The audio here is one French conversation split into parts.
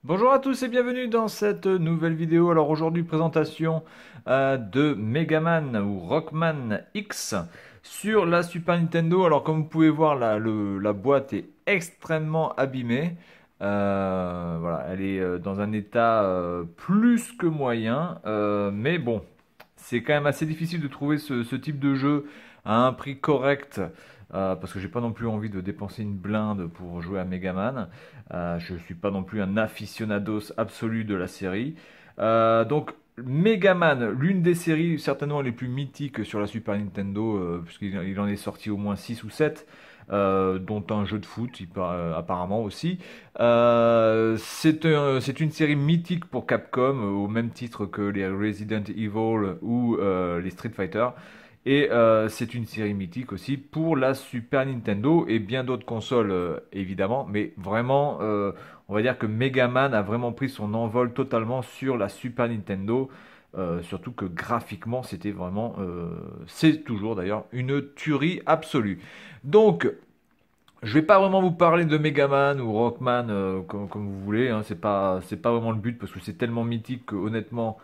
Bonjour à tous et bienvenue dans cette nouvelle vidéo. Alors aujourd'hui, présentation de Megaman ou Rockman X sur la Super Nintendo. Alors comme vous pouvez voir, la boîte est extrêmement abîmée. Voilà, elle est dans un état plus que moyen. Mais bon, c'est quand même assez difficile de trouver ce type de jeu à un prix correct. Parce que j'ai pas non plus envie de dépenser une blinde pour jouer à Megaman. Je ne suis pas non plus un aficionados absolu de la série. Donc, Megaman, l'une des séries certainement les plus mythiques sur la Super Nintendo, puisqu'il en est sorti au moins 6 ou 7, dont un jeu de foot apparemment aussi. C'est une série mythique pour Capcom, au même titre que les Resident Evil ou les Street Fighter. Et c'est une série mythique aussi pour la Super Nintendo et bien d'autres consoles évidemment, mais vraiment on va dire que Mega Man a vraiment pris son envol totalement sur la Super Nintendo, surtout que graphiquement c'était vraiment, c'est toujours d'ailleurs une tuerie absolue. Donc je vais pas vraiment vous parler de Mega Man ou Rockman comme vous voulez, hein. C'est pas vraiment le but parce que c'est tellement mythique que honnêtement,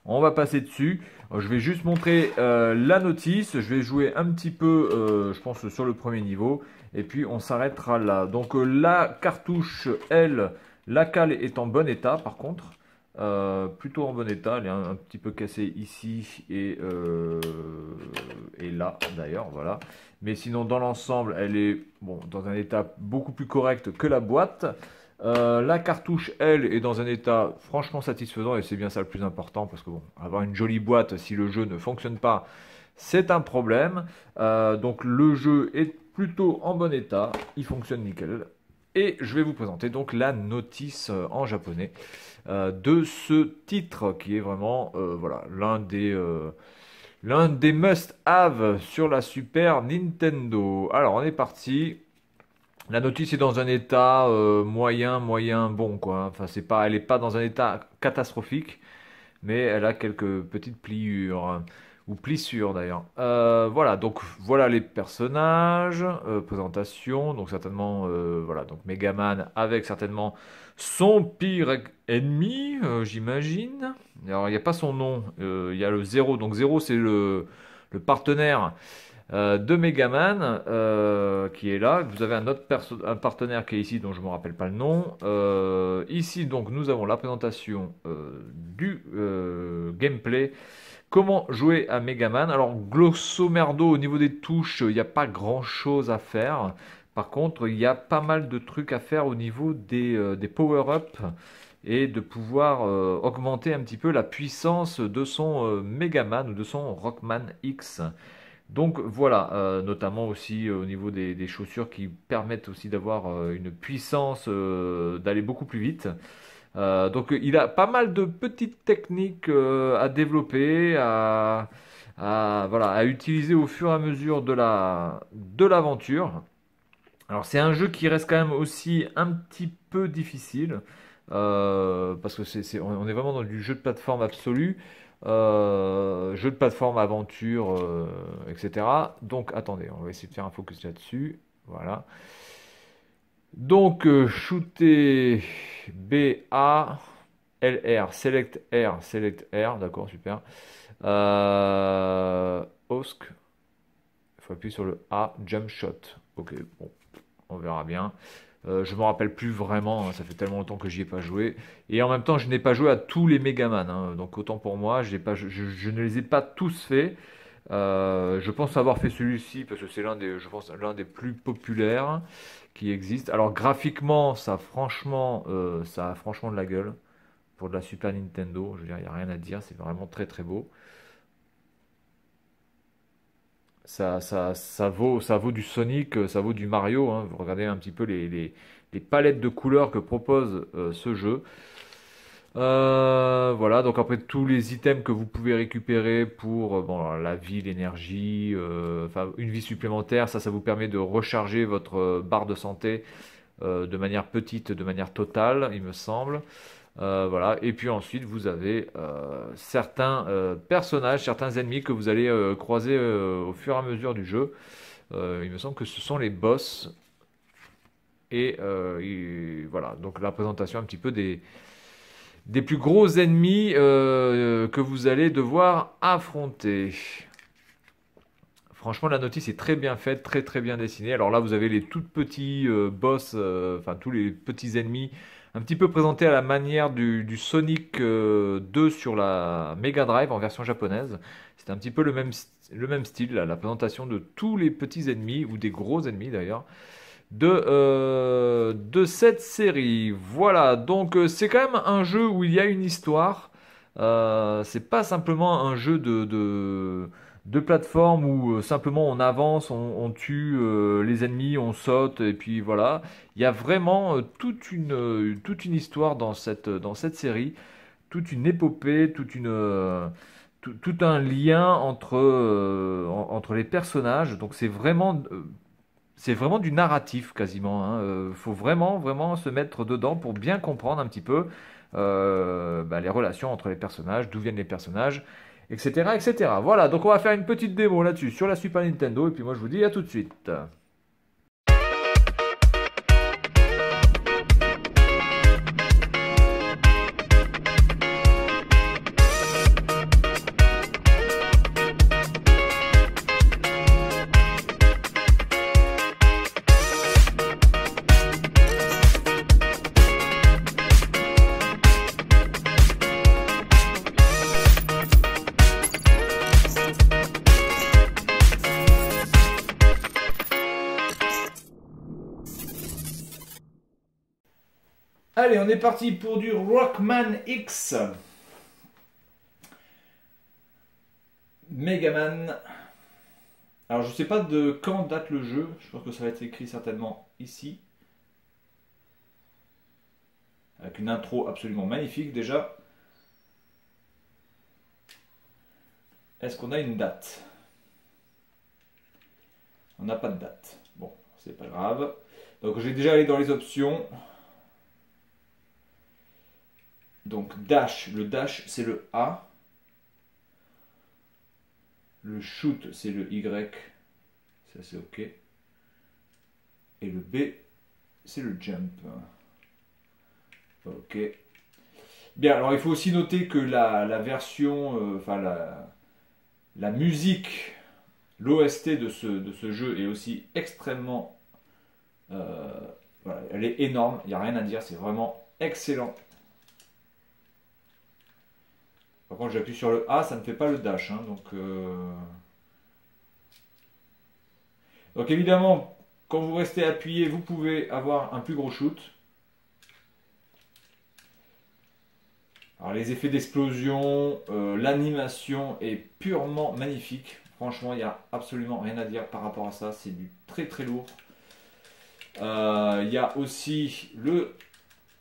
on va passer dessus. Je vais juste montrer la notice. Je vais jouer un petit peu, je pense, sur le premier niveau. Et puis on s'arrêtera là. Donc la cartouche, elle, la cale est en bon état par contre. Plutôt en bon état. Elle est un petit peu cassée ici et là d'ailleurs. Voilà. Mais sinon, dans l'ensemble, elle est bon, dans un état beaucoup plus correct que la boîte. La cartouche, elle, est dans un état franchement satisfaisant et c'est bien ça le plus important parce que bon, avoir une jolie boîte si le jeu ne fonctionne pas, c'est un problème. Donc le jeu est plutôt en bon état, il fonctionne nickel. Et je vais vous présenter donc la notice en japonais de ce titre qui est vraiment voilà, l'un des must-have sur la Super Nintendo. Alors, on est parti. La notice est dans un état moyen, bon, quoi. Enfin, elle est pas dans un état catastrophique, mais elle a quelques petites pliures, ou plissures d'ailleurs. Voilà, donc voilà les personnages, présentation, donc certainement, voilà, donc Megaman avec certainement son pire ennemi, j'imagine. Alors il n'y a pas son nom, il y a le zéro, donc zéro c'est le partenaire de Megaman qui est là. Vous avez un partenaire qui est ici dont je ne me rappelle pas le nom. Ici donc nous avons la présentation du gameplay. Comment jouer à Megaman? Alors grosso merdo au niveau des touches, il n'y a pas grand chose à faire. Par contre, il y a pas mal de trucs à faire au niveau des power-up et de pouvoir augmenter un petit peu la puissance de son Megaman ou de son Rockman X. Donc voilà, notamment aussi au niveau des chaussures qui permettent aussi d'avoir une puissance, d'aller beaucoup plus vite. Donc il a pas mal de petites techniques à développer, voilà, à utiliser au fur et à mesure de l'aventure. Alors c'est un jeu qui reste quand même aussi un petit peu difficile parce que on est vraiment dans du jeu de plateforme absolu, jeu de plateforme aventure, etc. Donc attendez, on va essayer de faire un focus là-dessus. Voilà. Donc shooter B A L R select R, d'accord, super. Osk, il faut appuyer sur le A, jump shot. Ok, bon, on verra bien. Je me rappelle plus vraiment, hein, ça fait tellement longtemps que j'y ai pas joué. Et en même temps, je n'ai pas joué à tous les Megaman, hein, donc autant pour moi, je ne les ai pas tous faits. Je pense avoir fait celui-ci parce que c'est je pense, l'un des plus populaires qui existe. Alors graphiquement, ça a franchement de la gueule pour de la Super Nintendo. Je veux dire, il n'y a rien à dire, c'est vraiment très très beau. Ça vaut du Sonic, ça vaut du Mario, hein. Vous regardez un petit peu les palettes de couleurs que propose ce jeu. Voilà, donc après tous les items que vous pouvez récupérer pour bon, alors, la vie, l'énergie, enfin une vie supplémentaire, ça vous permet de recharger votre barre de santé de manière petite, de manière totale, il me semble. Voilà. Et puis ensuite, vous avez certains personnages, certains ennemis que vous allez croiser au fur et à mesure du jeu. Il me semble que ce sont les boss. Voilà, donc la présentation un petit peu des plus gros ennemis que vous allez devoir affronter. Franchement, la notice est très bien faite, très très bien dessinée. Alors là, vous avez les tout petits boss, enfin tous les petits ennemis, un petit peu présentés à la manière du Sonic 2 sur la Mega Drive en version japonaise. C'est un petit peu le même style, là, la présentation de tous les petits ennemis, ou des gros ennemis d'ailleurs, de cette série. Voilà, donc c'est quand même un jeu où il y a une histoire. C'est pas simplement un jeu de plateforme où simplement on avance, on tue les ennemis, on saute et puis voilà. Il y a vraiment toute une histoire dans cette série, toute une épopée, tout un lien entre les personnages. Donc c'est vraiment du narratif quasiment, hein. Faut vraiment, vraiment se mettre dedans pour bien comprendre un petit peu les relations entre les personnages, d'où viennent les personnages, etc., etc. Voilà, donc on va faire une petite démo là-dessus sur la Super Nintendo et puis moi je vous dis à tout de suite. Allez, on est parti pour du Rockman X. Megaman. Alors je sais pas de quand date le jeu, je pense que ça va être écrit certainement ici. Avec une intro absolument magnifique déjà. Est-ce qu'on a une date? On n'a pas de date. Bon, c'est pas grave. Donc j'ai déjà allé dans les options. Donc dash, le dash c'est le A. Le shoot c'est le Y. Ça c'est OK. Et le B c'est le jump. OK. Bien, alors il faut aussi noter que la version, la musique, l'OST de ce jeu est aussi extrêmement... voilà, elle est énorme, il n'y a rien à dire, c'est vraiment excellent. Par contre, j'appuie sur le A, ça ne fait pas le dash, hein, donc évidemment, quand vous restez appuyé, vous pouvez avoir un plus gros shoot. Alors les effets d'explosion, l'animation est purement magnifique. Franchement, il n'y a absolument rien à dire par rapport à ça. C'est du très très lourd. Il y a aussi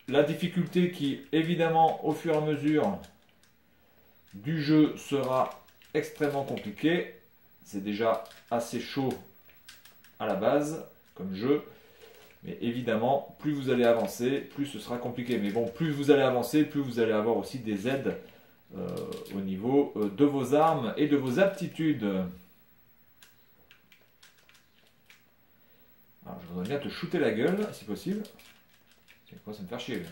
la difficulté qui, évidemment, au fur et à mesure du jeu, sera extrêmement compliquée. C'est déjà assez chaud à la base comme jeu. Mais évidemment, plus vous allez avancer, plus ce sera compliqué. Mais bon, plus vous allez avancer, plus vous allez avoir aussi des aides au niveau de vos armes et de vos aptitudes. Alors, je voudrais bien te shooter la gueule, si possible. C'est quoi, ça me fait chier.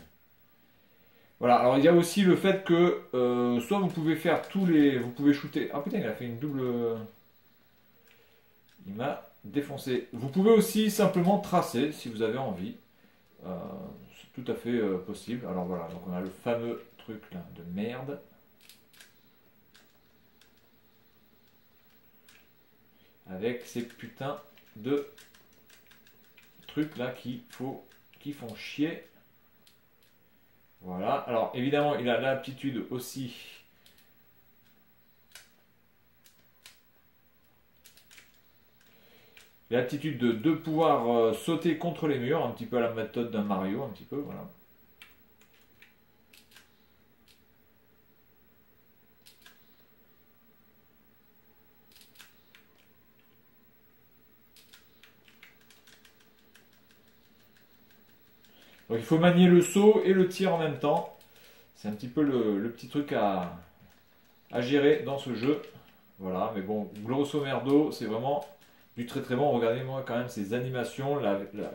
Voilà, alors il y a aussi le fait que soit vous pouvez faire vous pouvez shooter... Ah putain, il a fait une double... Il m'a défoncé. Vous pouvez aussi simplement tracer si vous avez envie. C'est tout à fait possible. Alors voilà, donc on a le fameux truc là de merde. Avec ces putains de trucs là qui font chier. Voilà, alors évidemment il a l'aptitude aussi l'aptitude de pouvoir sauter contre les murs, un petit peu à la méthode d'un Mario, un petit peu, voilà. Donc il faut manier le saut et le tir en même temps. C'est un petit peu le petit truc à gérer dans ce jeu. Voilà, mais bon, grosso merdo, c'est vraiment du très très bon. Regardez-moi quand même ces animations,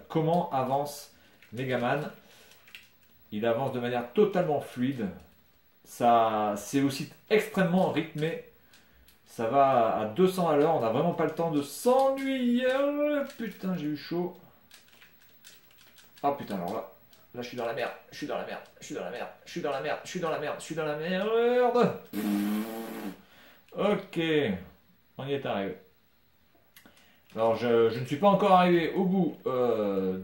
comment avance Megaman. Il avance de manière totalement fluide. Ça, c'est aussi extrêmement rythmé. Ça va à 200 à l'heure. On n'a vraiment pas le temps de s'ennuyer. Putain, j'ai eu chaud. Ah putain, alors là. Là, je suis dans la merde. Je suis dans la merde. Je suis dans la merde. Je suis dans la merde. Je suis dans la merde. Je suis dans la merde. Ok. On y est arrivé. Alors, je ne suis pas encore arrivé au bout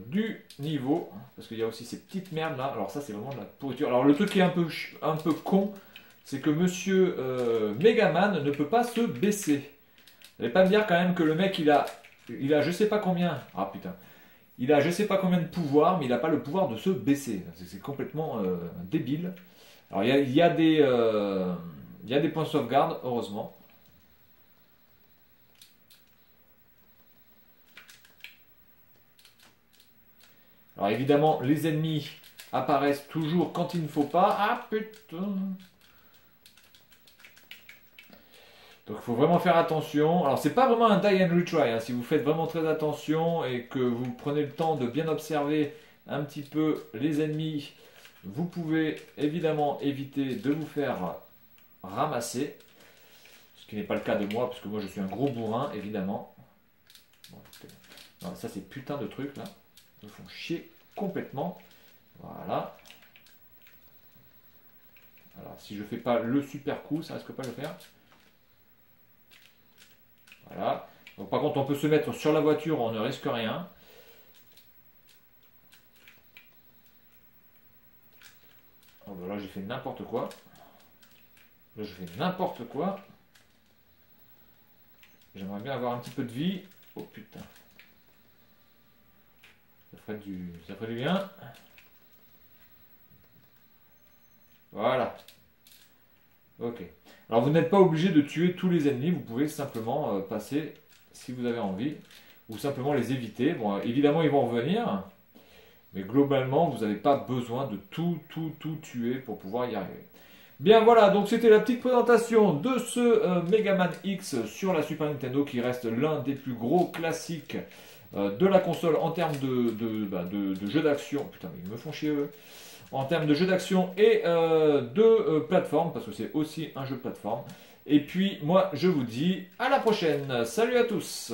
du niveau, parce qu'il y a aussi ces petites merdes là. Alors ça, c'est vraiment de la pourriture. Alors le truc qui est un peu con, c'est que Monsieur Megaman ne peut pas se baisser. Vous n'allez pas me dire quand même que le mec, il a je sais pas combien. Ah putain. Il a je sais pas combien de pouvoir, mais il n'a pas le pouvoir de se baisser. C'est complètement débile. Alors il y a des points de sauvegarde, heureusement. Alors évidemment, les ennemis apparaissent toujours quand il ne faut pas. Ah putain! Donc il faut vraiment faire attention. Alors c'est pas vraiment un die and retry, hein. Si vous faites vraiment très attention et que vous prenez le temps de bien observer un petit peu les ennemis, vous pouvez évidemment éviter de vous faire ramasser. Ce qui n'est pas le cas de moi, parce que moi je suis un gros bourrin, évidemment. Bon, non, ça c'est putain de trucs là. Ils me font chier complètement. Voilà. Alors si je fais pas le super coup, ça risque pas de le faire. Voilà. Donc, par contre, on peut se mettre sur la voiture, on ne risque rien. Oh, ben là, j'ai fait n'importe quoi. Là, je fais n'importe quoi. J'aimerais bien avoir un petit peu de vie. Oh putain. Ça ferait du bien. Voilà. Ok. Alors vous n'êtes pas obligé de tuer tous les ennemis, vous pouvez simplement passer si vous avez envie, ou simplement les éviter. Bon, évidemment ils vont revenir, mais globalement vous n'avez pas besoin de tout tuer pour pouvoir y arriver. Bien voilà, donc c'était la petite présentation de ce Megaman X sur la Super Nintendo qui reste l'un des plus gros classiques de la console en termes de jeux d'action. Putain, mais ils me font chier eux. En termes de jeux d'action et de plateforme, parce que c'est aussi un jeu de plateforme. Et puis moi je vous dis à la prochaine. Salut à tous!